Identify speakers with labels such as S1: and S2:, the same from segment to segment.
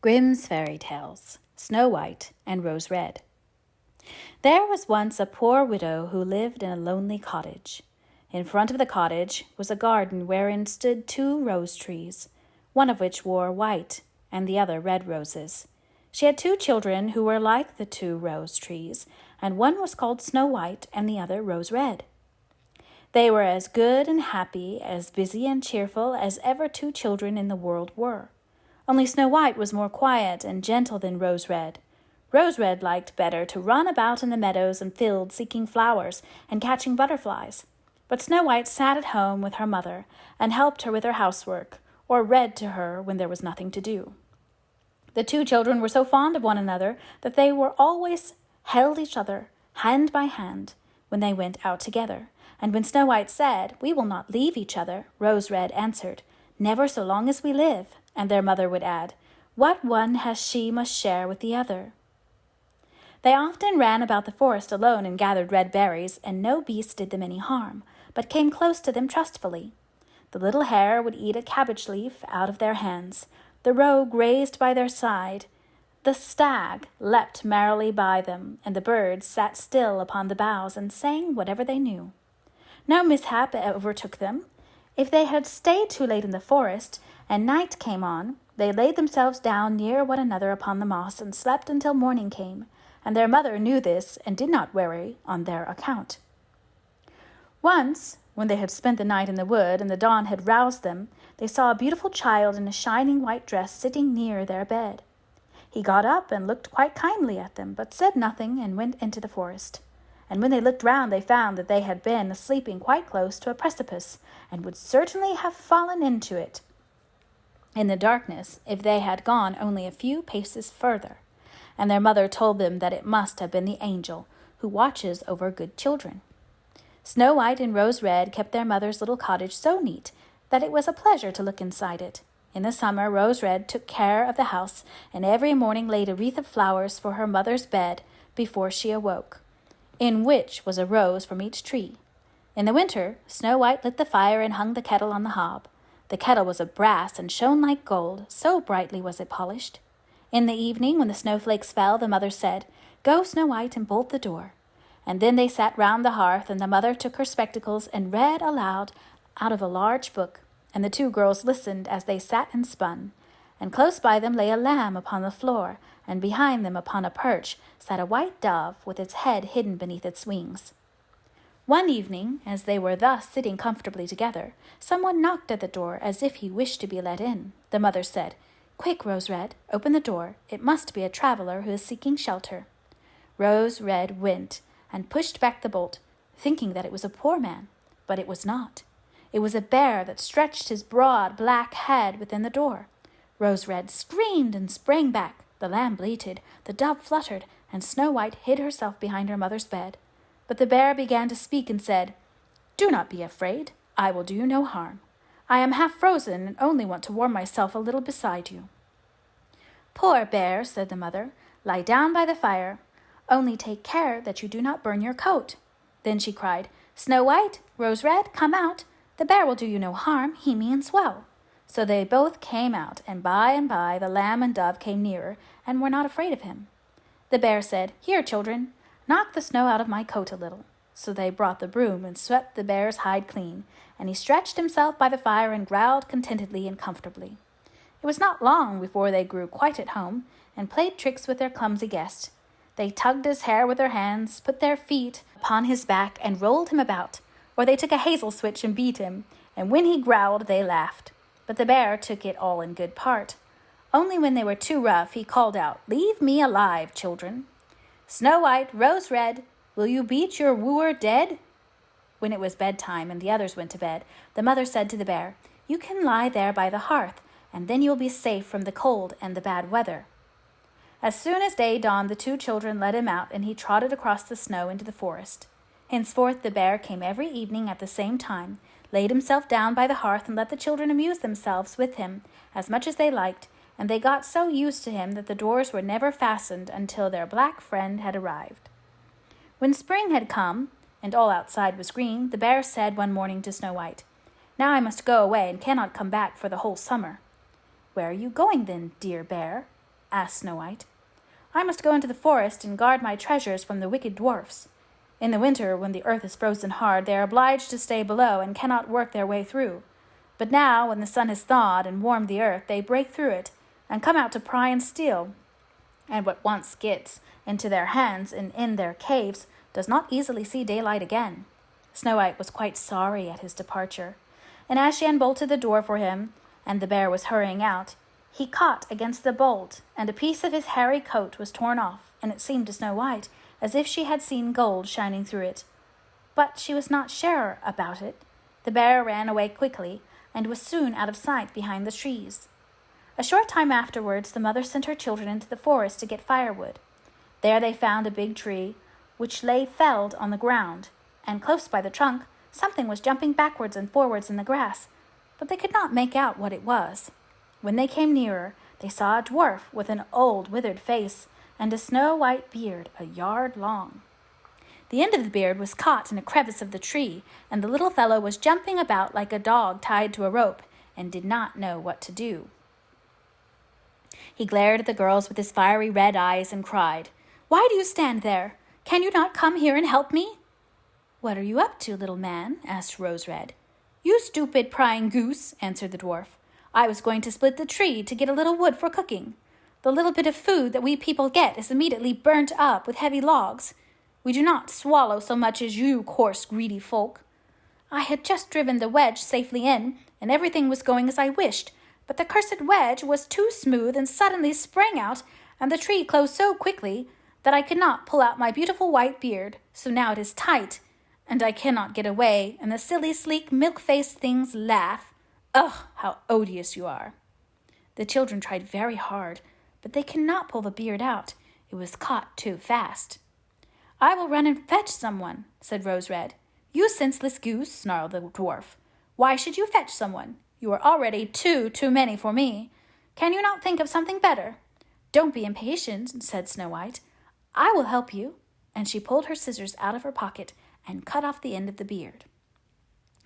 S1: Grimm's Fairy Tales, Snow White and Rose Red. There was once a poor widow who lived in a lonely cottage. In front of the cottage was a garden wherein stood 2 rose trees, one of which wore white and the other red roses. She had 2 children who were like the 2 rose trees, and one was called Snow White and the other Rose Red. They were as good and happy, as busy and cheerful as ever 2 children in the world were. Only Snow White was more quiet and gentle than Rose Red. Rose Red liked better to run about in the meadows and fields seeking flowers and catching butterflies. But Snow White sat at home with her mother and helped her with her housework, or read to her when there was nothing to do. The 2 children were so fond of one another that they were always held each other hand by hand when they went out together. And when Snow White said, "We will not leave each other," Rose Red answered, "Never so long as we live." And their mother would add, "What one has she must share with the other." They often ran about the forest alone and gathered red berries, and no beast did them any harm, but came close to them trustfully. The little hare would eat a cabbage leaf out of their hands. The roe grazed by their side. The stag leapt merrily by them, and the birds sat still upon the boughs and sang whatever they knew. No mishap overtook them. If they had stayed too late in the forest, and night came on, they laid themselves down near one another upon the moss and slept until morning came, and their mother knew this and did not worry on their account. Once, when they had spent the night in the wood and the dawn had roused them, they saw a beautiful child in a shining white dress sitting near their bed. He got up and looked quite kindly at them, but said nothing and went into the forest. And when they looked round, they found that they had been sleeping quite close to a precipice, and would certainly have fallen into it in the darkness if they had gone only a few paces further. And their mother told them that it must have been the angel who watches over good children. Snow White and Rose Red kept their mother's little cottage so neat that it was a pleasure to look inside it. In the summer, Rose Red took care of the house, and every morning laid a wreath of flowers for her mother's bed before she awoke, in which was a rose from each tree. In the winter, Snow White lit the fire and hung the kettle on the hob. The kettle was of brass and shone like gold, so brightly was it polished. In the evening, when the snowflakes fell, the mother said, "Go, Snow White, and bolt the door." And then they sat round the hearth, and the mother took her spectacles and read aloud out of a large book, and the 2 girls listened as they sat and spun. And close by them lay a lamb upon the floor, and behind them upon a perch sat a white dove with its head hidden beneath its wings. One evening, as they were thus sitting comfortably together, someone knocked at the door as if he wished to be let in. The mother said, "Quick, Rose Red, open the door. It must be a traveler who is seeking shelter." Rose Red went and pushed back the bolt, thinking that it was a poor man, but it was not. It was a bear that stretched his broad black head within the door. Rose Red screamed and sprang back. The lamb bleated, the dove fluttered, and Snow White hid herself behind her mother's bed. But the bear began to speak and said, "Do not be afraid. I will do you no harm. I am half frozen and only want to warm myself a little beside you." "Poor bear," said the mother, "lie down by the fire. Only take care that you do not burn your coat." Then she cried, "Snow White, Rose Red, come out. The bear will do you no harm. He means well." So they both came out, and by the lamb and dove came nearer and were not afraid of him. The bear said, "Here, children, knock the snow out of my coat a little." So they brought the broom and swept the bear's hide clean, and he stretched himself by the fire and growled contentedly and comfortably. It was not long before they grew quite at home, and played tricks with their clumsy guest. They tugged his hair with their hands, put their feet upon his back, and rolled him about, or they took a hazel switch and beat him, and when he growled they laughed. But the bear took it all in good part. Only when they were too rough, he called out, "Leave me alive, children. Snow White, Rose Red, will you beat your wooer dead?" When it was bedtime and the others went to bed, the mother said to the bear, "You can lie there by the hearth, and then you'll be safe from the cold and the bad weather." As soon as day dawned, the 2 children let him out, and he trotted across the snow into the forest. Henceforth the bear came every evening at the same time, laid himself down by the hearth, and let the children amuse themselves with him as much as they liked, and they got so used to him that the doors were never fastened until their black friend had arrived. When spring had come, and all outside was green, the bear said one morning to Snow White, "Now I must go away and cannot come back for the whole summer." "Where are you going then, dear bear?" asked Snow White. "I must go into the forest and guard my treasures from the wicked dwarfs. In the winter, when the earth is frozen hard, they are obliged to stay below and cannot work their way through. But now, when the sun has thawed and warmed the earth, they break through it and come out to pry and steal. And what once gets into their hands and in their caves does not easily see daylight again." Snow White was quite sorry at his departure, and as she unbolted the door for him, and the bear was hurrying out, he caught against the bolt, and a piece of his hairy coat was torn off, and it seemed to Snow White as if she had seen gold shining through it. But she was not sure about it. The bear ran away quickly, and was soon out of sight behind the trees. A short time afterwards, the mother sent her children into the forest to get firewood. There they found a big tree, which lay felled on the ground, and close by the trunk, something was jumping backwards and forwards in the grass, but they could not make out what it was. When they came nearer, they saw a dwarf with an old withered face and a snow-white beard 1 yard long. The end of the beard was caught in a crevice of the tree, and the little fellow was jumping about like a dog tied to a rope, and did not know what to do. He glared at the girls with his fiery red eyes and cried, "Why do you stand there? Can you not come here and help me?" "What are you up to, little man?" asked Rose Red. "You stupid prying goose," answered the dwarf. "I was going to split the tree to get a little wood for cooking. The little bit of food that we people get is immediately burnt up with heavy logs. We do not swallow so much as you coarse, greedy folk. I had just driven the wedge safely in, and everything was going as I wished, but the cursed wedge was too smooth and suddenly sprang out, and the tree closed so quickly that I could not pull out my beautiful white beard, so now it is tight, and I cannot get away, and the silly, sleek, milk-faced things laugh. Ugh, how odious you are." The children tried very hard, but they cannot pull the beard out. It was caught too fast. "I will run and fetch someone," said Rose Red. "You senseless goose," snarled the dwarf. "Why should you fetch someone? You are already too many for me. Can you not think of something better?" "Don't be impatient," said Snow White. "I will help you." And she pulled her scissors out of her pocket and cut off the end of the beard.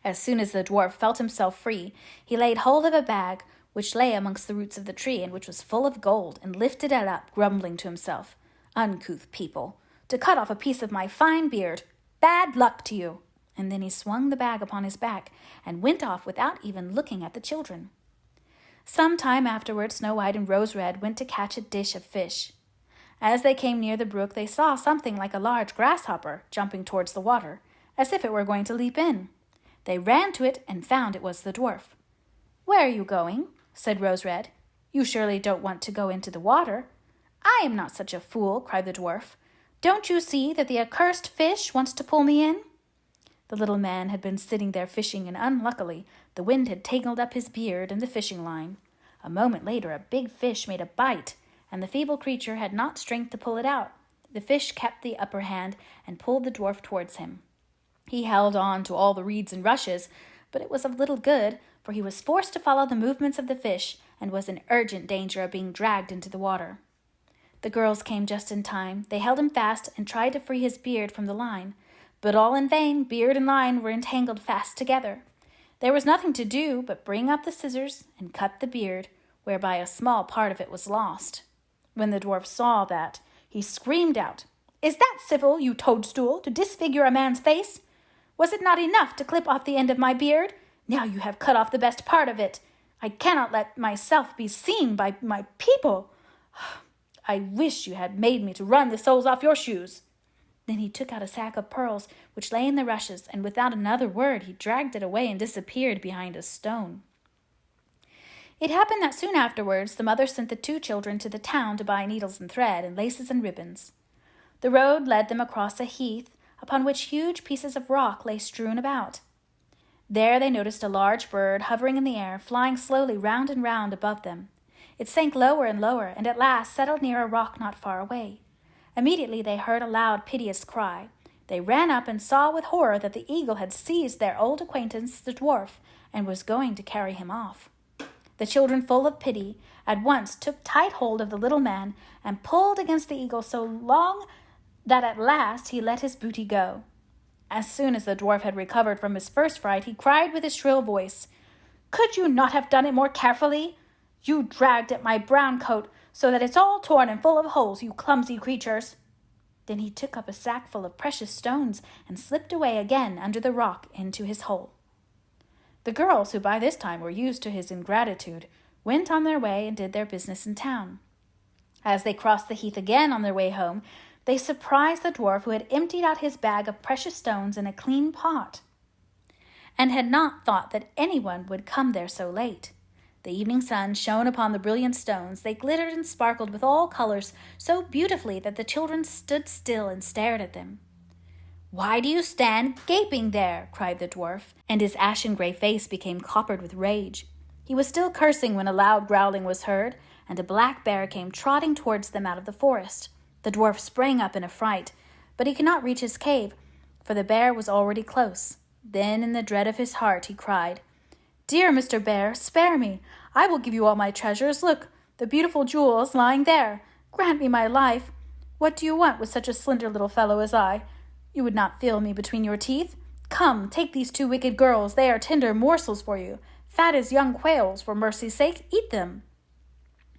S1: As soon as the dwarf felt himself free, he laid hold of a bag which lay amongst the roots of the tree, and which was full of gold, and lifted it up, grumbling to himself, "Uncouth people, to cut off a piece of my fine beard! Bad luck to you!" And then he swung the bag upon his back, and went off without even looking at the children. Some time afterwards, Snow White and Rose Red went to catch a dish of fish. As they came near the brook, they saw something like a large grasshopper jumping towards the water, as if it were going to leap in. They ran to it and found it was the dwarf. "Where are you going?" said Rose Red. "You surely don't want to go into the water." "I am not such a fool," cried the dwarf. "Don't you see that the accursed fish wants to pull me in?" The little man had been sitting there fishing, and unluckily the wind had tangled up his beard and the fishing line. A moment later a big fish made a bite, and the feeble creature had not strength to pull it out. The fish kept the upper hand and pulled the dwarf towards him. He held on to all the reeds and rushes, but it was of little good, for he was forced to follow the movements of the fish, and was in urgent danger of being dragged into the water. The girls came just in time. They held him fast and tried to free his beard from the line, but all in vain. Beard and line were entangled fast together. There was nothing to do but bring up the scissors and cut the beard, whereby a small part of it was lost. When the dwarf saw that, he screamed out, "Is that civil, you toadstool, to disfigure a man's face? Was it not enough to clip off the end of my beard? Now you have cut off the best part of it. I cannot let myself be seen by my people. I wish you had made me to run the soles off your shoes." Then he took out a sack of pearls which lay in the rushes, and without another word he dragged it away and disappeared behind a stone. It happened that soon afterwards the mother sent the 2 children to the town to buy needles and thread and laces and ribbons. The road led them across a heath upon which huge pieces of rock lay strewn about. There they noticed a large bird hovering in the air, flying slowly round and round above them. It sank lower and lower, and at last settled near a rock not far away. Immediately they heard a loud, piteous cry. They ran up and saw with horror that the eagle had seized their old acquaintance, the dwarf, and was going to carry him off. The children, full of pity, at once took tight hold of the little man and pulled against the eagle so long that at last he let his booty go. As soon as the dwarf had recovered from his first fright, he cried with a shrill voice, "Could you not have done it more carefully? You dragged at my brown coat so that it's all torn and full of holes, you clumsy creatures." Then he took up a sack full of precious stones and slipped away again under the rock into his hole. The girls, who by this time were used to his ingratitude, went on their way and did their business in town. As they crossed the heath again on their way home, they surprised the dwarf, who had emptied out his bag of precious stones in a clean pot, and had not thought that anyone would come there so late. The evening sun shone upon the brilliant stones. They glittered and sparkled with all colors so beautifully that the children stood still and stared at them. "Why do you stand gaping there?" cried the dwarf, and his ashen-gray face became coppered with rage. He was still cursing when a loud growling was heard, and a black bear came trotting towards them out of the forest. The dwarf sprang up in a fright, but he could not reach his cave, for the bear was already close. Then, in the dread of his heart, he cried, "Dear Mr. Bear, spare me. I will give you all my treasures. Look, the beautiful jewels lying there. Grant me my life. What do you want with such a slender little fellow as I? You would not feel me between your teeth. Come, take these 2 wicked girls. They are tender morsels for you, fat as young quails. For mercy's sake, eat them."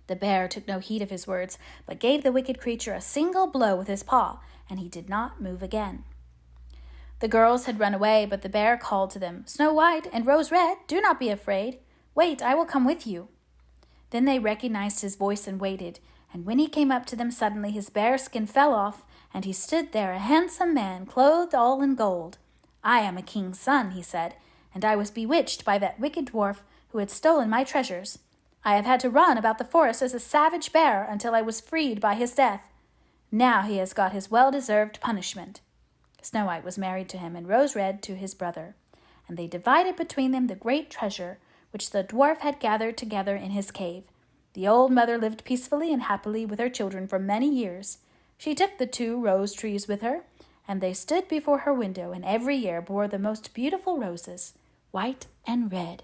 S1: The bear took no heed of his words, but gave the wicked creature a single blow with his paw, and he did not move again. The girls had run away, but the bear called to them, "Snow White and Rose Red, do not be afraid. Wait, I will come with you." Then they recognized his voice and waited, and when he came up to them suddenly, his bear skin fell off, and he stood there, a handsome man, clothed all in gold. "I am a king's son," he said, "and I was bewitched by that wicked dwarf who had stolen my treasures. I have had to run about the forest as a savage bear until I was freed by his death. Now he has got his well-deserved punishment." Snow White was married to him, and Rose Red to his brother, and they divided between them the great treasure which the dwarf had gathered together in his cave. The old mother lived peacefully and happily with her children for many years. She took the 2 rose trees with her, and they stood before her window, and every year bore the most beautiful roses, white and red.